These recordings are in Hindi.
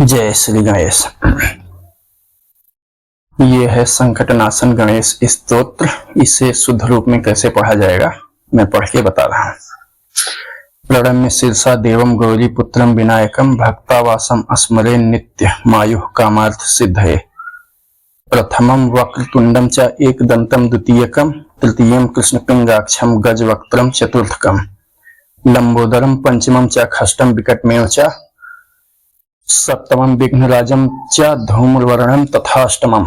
जय श्री गणेश। ये है संकटनाशन गणेश स्तोत्र। इसे शुद्ध रूप में कैसे पढ़ा जाएगा मैं पढ़ के बता रहा हूँ। प्रणम्य शीर्षा देवम गौरी पुत्रम विनायकम भक्तावासम अस्मरे नित्य मायुः कामार्थ सिद्धये। प्रथमम वक्रतुंडम च एकदंतम द्वितीयकम तृतीयम कृष्णपिंगाक्षम गजवक्त्रम चतुर्थकम लंबोदरम पंचमम च खष्टम विकटमेव च सप्तमं विघ्नराजं च धूम्रवर्णं तथाष्टमं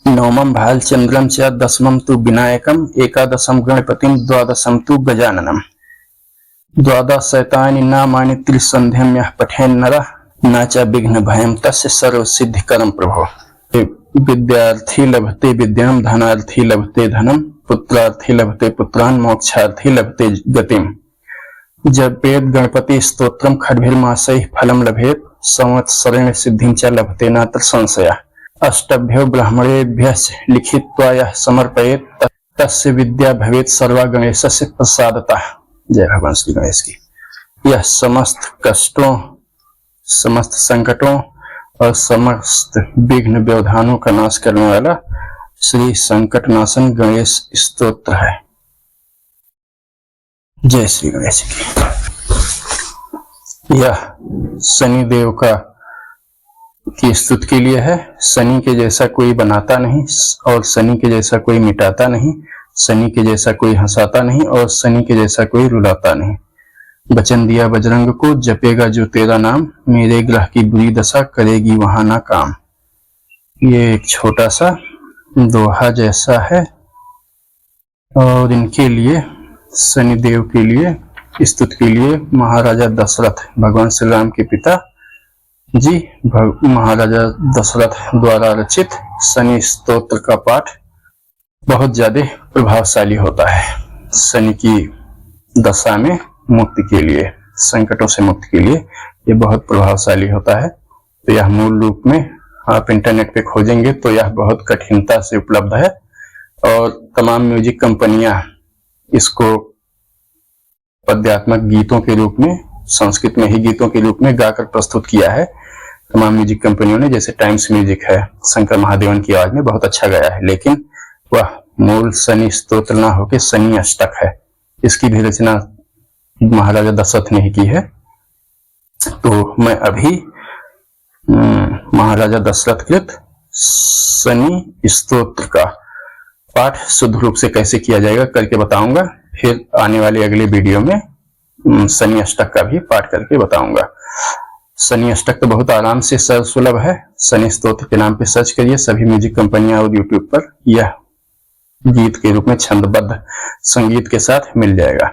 नवमं भालचंद्रं च दशमं तु विनायकं एकादशं गणपतिं द्वादशं तु गजाननं द्वादशैतानि नामानि त्रिसन्ध्यं यः पठेन्नरः न च विघ्नभयं तस्य सर्वसिद्धिकरं प्रभो। विद्यार्थी लभते विद्यां धनार्थी लभते धनं पुत्रार्थी लभते पुत्रान् मोक्षार्थी लभते गतिम्। जपेद गणपति स्तोत्रम खड्भिर्मासैः फलं लभेत संवत्सरेण सिद्धिं च लभते नात्र संशयः। अष्टभ्यो ब्राह्मणेभ्यः लिखित्वा यः समर्पयेत् तस्य विद्या भवेत् सर्वा गणेशस्य प्रसादतः। जय भगवान श्री गणेश की। यह समस्त कष्टों, समस्त संकटों और समस्त विघ्न व्यवधानों का नाश करने वाला श्री संकटनाशन गणेश स्तोत्र है। जय श्री गणेश की। यह शनि देव का की स्तुति के लिए है। शनि के जैसा कोई बनाता नहीं और शनि के जैसा कोई मिटाता नहीं, शनि के जैसा कोई हंसाता नहीं और शनि के जैसा कोई रुलाता नहीं। वचन दिया बजरंग को, जपेगा जो तेरा नाम मेरे ग्रह की बुरी दशा करेगी वहां ना काम। ये एक छोटा सा दोहा जैसा है और इनके लिए शनि देव के लिए स्तुति के लिए महाराजा दशरथ, भगवान श्री राम के पिता जी महाराजा दशरथ द्वारा रचित शनि स्तोत्र का पाठ बहुत ज्यादा प्रभावशाली होता है। शनि की दशा में मुक्ति के लिए, संकटों से मुक्ति के लिए ये बहुत प्रभावशाली होता है। तो यह मूल रूप में आप इंटरनेट पे खोजेंगे तो यह बहुत कठिनता से उपलब्ध है और तमाम म्यूजिक कंपनियां इसको पद्यात्मक गीतों के रूप में, संस्कृत में ही गीतों के रूप में गाकर प्रस्तुत किया है तमाम म्यूजिक कंपनियों ने। जैसे टाइम्स म्यूजिक है, शंकर महादेवन की आवाज में बहुत अच्छा गाया है, लेकिन वह मूल शनि स्तोत्र ना होकर शनि अष्टक है। इसकी भी रचना महाराजा दशरथ ने ही की है। तो मैं अभी महाराजा दशरथ कृत शनि स्तोत्र का पाठ शुद्ध रूप से कैसे किया जाएगा करके बताऊंगा। फिर आने वाले अगले वीडियो में शनि अष्टक का भी पाठ करके बताऊंगा। शनि अष्टक तो बहुत आराम से सुलभ है। शनि स्तोत्र के नाम पे सर्च करिए सभी म्यूजिक कंपनियां और यूट्यूब पर, यह गीत के रूप में छंदबद्ध संगीत के साथ मिल जाएगा।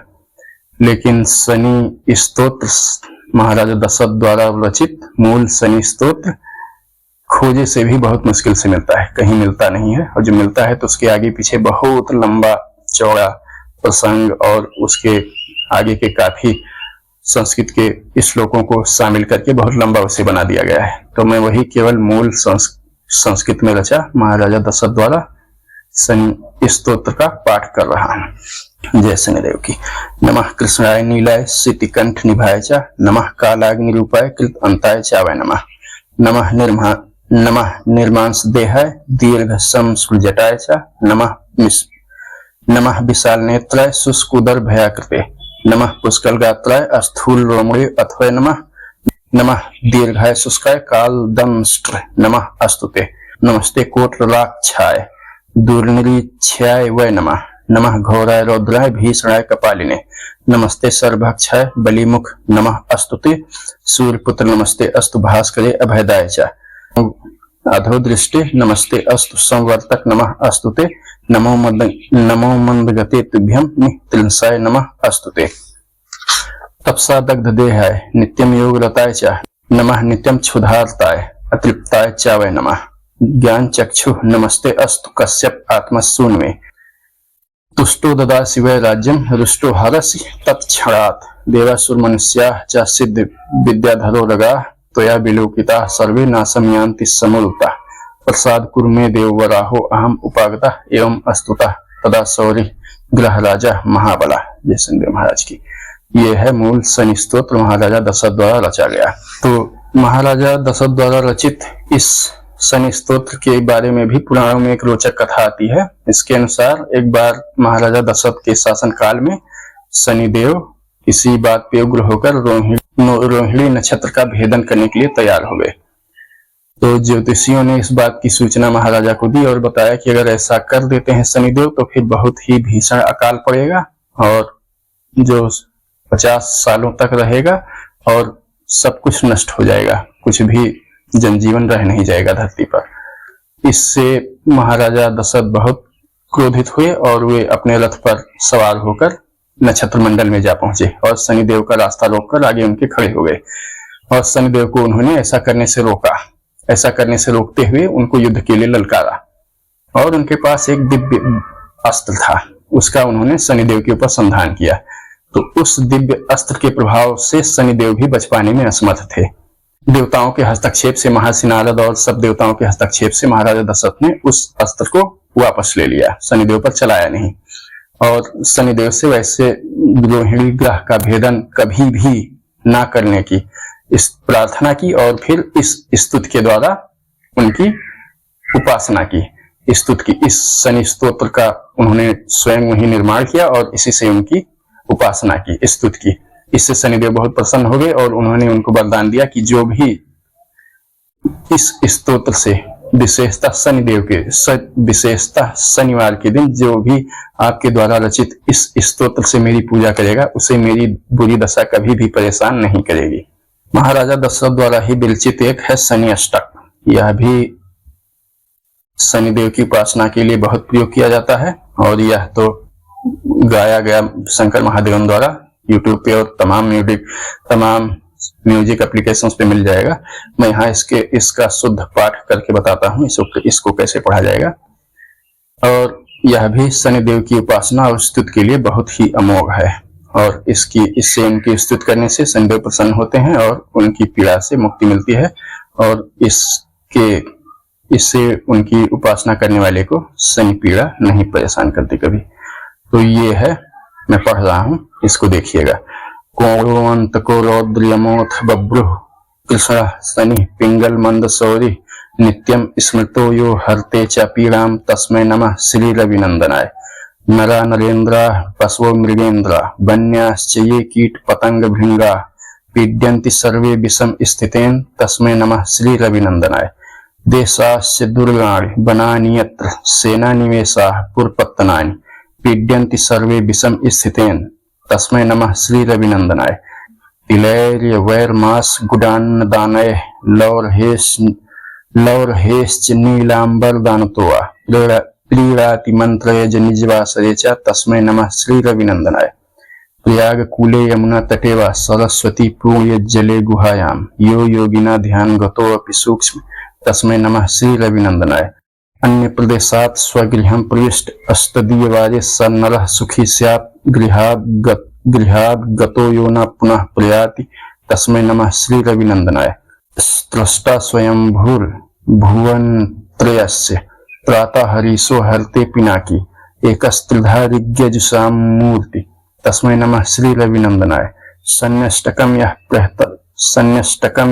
लेकिन शनि स्तोत्र महाराजा दशरथ द्वारा रचित मूल शनि स्तोत्र खोजे से भी बहुत मुश्किल से मिलता है, कहीं मिलता नहीं है। और जो मिलता है तो उसके आगे पीछे बहुत लंबा चौड़ा प्रसंग और उसके आगे के काफी संस्कृत के श्लोकों को शामिल करके बहुत लंबा उसे बना दिया गया है। तो मैं वही केवल मूल संस्कृत में रचा महाराजा दशरथ द्वारा शनि स्तोत्र का पाठ कर रहा हूं। जय शनिदेव की। नमः कृष्णाय नीलाय सितिकंठ निभाय च नमः कालाग्नि रूपाय कृत अंताय चावय नमः नमः निर्मांस देहाय दीर्घ सम सृजटाय च नमः विशाल नेत्राय शुष्कुदर भयाकृते नमः पुष्कल गात्राय स्थूल रोमणे अथवय नमः दीर्घाय शुष्काय काल दंष्ट्र नमः अस्तुते नमस्ते कोटराक्षाय दुर्निरीक्षाय वै नमः घोराय रौद्राय भीषणाय कपालिने नमस्ते सर्वभक्षाय बलिमुख नमः अस्तुते सूर्यपुत्र नमस्ते अस्तु भास्करे अभयदाय च अधो दृष्टे नमस्ते अस्तु संवर्तक नमः अस्तुते नमो मंदगते तुभ्यम नित्रिंसाय नमः अस्तुते तपसा दग्ध देहाय नित्यम योग रताय च नमः नित्यम क्षुधार्ताय अतृप्ताय च वै नमः ज्ञान चक्षु नमस्ते अस्तु कश्यप आत्मसून्वे तुष्टो ददा शिवय राज्यम रुष्टो हरसि तत्क्षणात् देवासुर मनुष्याः च सिद्ध विद्याधरो रगाः त्वया विलोकिताः सर्वे नाशं यान्ति समूलता प्रसाद कुर्मे देववराहो अहम उपागता एवं अस्तुता तदा सौरी ग्रह राजा महाबला। जय शनिदेव महाराज की। यह है मूल शनि स्तोत्र महाराजा दशरथ द्वारा रचा गया। तो महाराजा दशरथ द्वारा रचित इस शनि स्तोत्र के बारे में भी पुराणों में एक रोचक कथा आती है। इसके अनुसार एक बार महाराजा दशरथ के शासन काल में शनिदेव किसी बात पे उग्र होकर रोहिणी नक्षत्र का भेदन करने के लिए तैयार हो गए। तो ज्योतिषियों ने इस बात की सूचना महाराजा को दी और बताया कि अगर ऐसा कर देते हैं शनिदेव तो फिर बहुत ही भीषण अकाल पड़ेगा और जो 50 सालों तक रहेगा और सब कुछ नष्ट हो जाएगा, कुछ भी जनजीवन रह नहीं जाएगा धरती पर। इससे महाराजा दशरथ बहुत क्रोधित हुए और वे अपने रथ पर सवार होकर नक्षत्र मंडल में जा पहुंचे और शनिदेव का रास्ता रोककर आगे उनके खड़े हो गए और शनिदेव को उन्होंने ऐसा करने से रोका। ऐसा करने से रोकते हुए उनको युद्ध के लिए ललकारा और उनके पास एक दिव्य अस्त्र था, उसका उन्होंने शनिदेव के ऊपर संधान किया। तो उस दिव्य अस्त्र के प्रभाव से शनिदेव भी बच पाने में असमर्थ थे। देवताओं के हस्तक्षेप से, महर्षि नारद और सब देवताओं के हस्तक्षेप से महाराजा दशरथ ने उस अस्त्र को वापस ले लिया, शनिदेव पर चलाया नहीं और शनिदेव से वैसे रोहिणी ग्रह का भेदन कभी भी ना करने की इस प्रार्थना की और फिर इस स्तुति के द्वारा उनकी उपासना की। स्तुति की इस शनि स्तोत्र का उन्होंने स्वयं ही निर्माण किया और इसी से उनकी उपासना की, स्तुति की। इससे शनिदेव बहुत प्रसन्न हो गए और उन्होंने उनको वरदान दिया कि जो भी इस स्तोत्र से विशेषतः शनिदेव के विशेषतः शनिवार के दिन जो भी आपके द्वारा रचित इस स्तोत्र से मेरी पूजा करेगा उसे मेरी बुरी दशा कभी भी परेशान नहीं करेगी। महाराजा दशरथ द्वारा ही विरचित एक है शनि अष्टक। यह भी शनिदेव की उपासना के लिए बहुत प्रयोग किया जाता है और यह तो गाया गया शंकर महादेवन द्वारा यूट्यूब पे और तमाम म्यूजिक एप्लीकेशंस पे मिल जाएगा। मैं यहाँ इसका शुद्ध पाठ करके बताता हूँ इसको कैसे पढ़ा जाएगा। और यह भी शनिदेव की उपासना और स्तुति के लिए बहुत ही अमोघ है और इससे उनकी स्तुति करने से शनिदेव प्रसन्न होते हैं और उनकी पीड़ा से मुक्ति मिलती है और इससे उनकी उपासना करने वाले को शनि पीड़ा नहीं परेशान करती कभी। तो ये है, मैं पढ़ रहा हूं, इसको देखिएगा। कोणोंत को रौद्र्यमोथ बभ्रुः कृष्ण शनि पिंगल मंद सौरी नित्यम स्मृतो यो हरते च पीड़ाम तस्मै नमः श्री रविनंदनाय। नरा नरेन्द्रा पशवो मृगेन्द्रा वन्याश्च ये कीट पतंग भृंगा पीड्यन्ति सर्वे विषम स्थितेन तस्मै नमः श्री रविनंदनाय। देशाश्च दुर्गाणि वनानि यत्र सेनानिवेशाः पुरपत्तनानि पीड्यन्ति सर्वे विषम स्थितेन तस्मै नमः श्री रविनंदनाय। तिलैर्य वैरमास गुडान्नदानय लौरहेश्च नीलांबर दानतोआ प्रीणाति मंत्रयज निजवासरे च तस्मै नमः श्री रविनंदनाय। प्रयाग कूले यमुना तटे वा सरस्वती पूर्य जले गुहायाम यो योगिना ध्यान गतो अपि सूक्ष्म तस्मै नमः श्री रविनंदनाय। अन्य प्रदेशात् स्वगृहं प्रविष्ट अष्टदीयवाजे स नरः सुखी स्यात् गृहाद् गतो यो न पुनः प्रयाति तस्मै नमः श्री रविनंदनाय। स्रष्टा स्वयंभूर् भुवन त्रयस्य त्राता हरीशो हरते पिनाकी एकस्त्रिधा ऋग्यजुषां मूर्ति तस्मै नमः श्री रविनंदनाय। सन्यष्टकम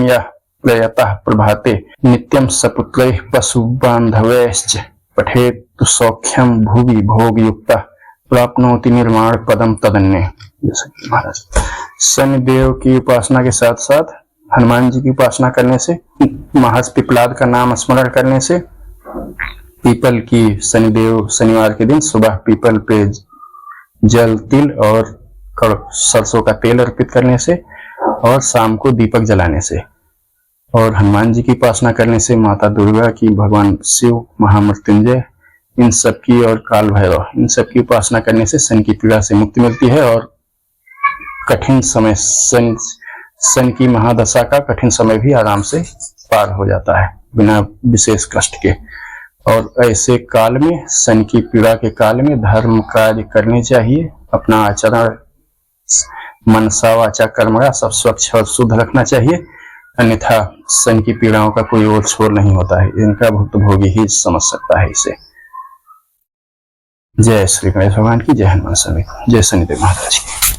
यः प्रयतः प्रभाते नित्यं सपुत्रैः पशुबान्धवैश्च पठेत् सौख्यं भुवि भोगयुक्तः प्राप्नोति निर्माण पदम तदन्ये। महाराज शनिदेव की उपासना के साथ साथ हनुमान जी की उपासना करने से, महर्षि पिपलाद का नाम स्मरण करने से, पीपल की शनिवार के दिन सुबह पीपल पे जल तिल और सरसों का तेल अर्पित करने से और शाम को दीपक जलाने से और हनुमान जी की उपासना करने से, माता दुर्गा की, भगवान शिव, महामृत्युंजय इन सब की और काल भैरव इन सब की उपासना करने से शनि की पीड़ा से मुक्ति मिलती है और कठिन समय शनि की महादशा का कठिन समय भी आराम से पार हो जाता है बिना विशेष कष्ट के। और ऐसे काल में, शनि की पीड़ा के काल में धर्म कार्य करने चाहिए, अपना आचरण मनसा वाचा कर्मणा सब स्वच्छ और शुद्ध रखना चाहिए, अन्यथा शनि की पीड़ाओं का कोई और छोर नहीं होता है, इनका भुक्तभोगी ही समझ सकता है इसे। जय श्री गणेश भगवान की, जय हनुमान स्वामी, जय शनिदेव महाराज की।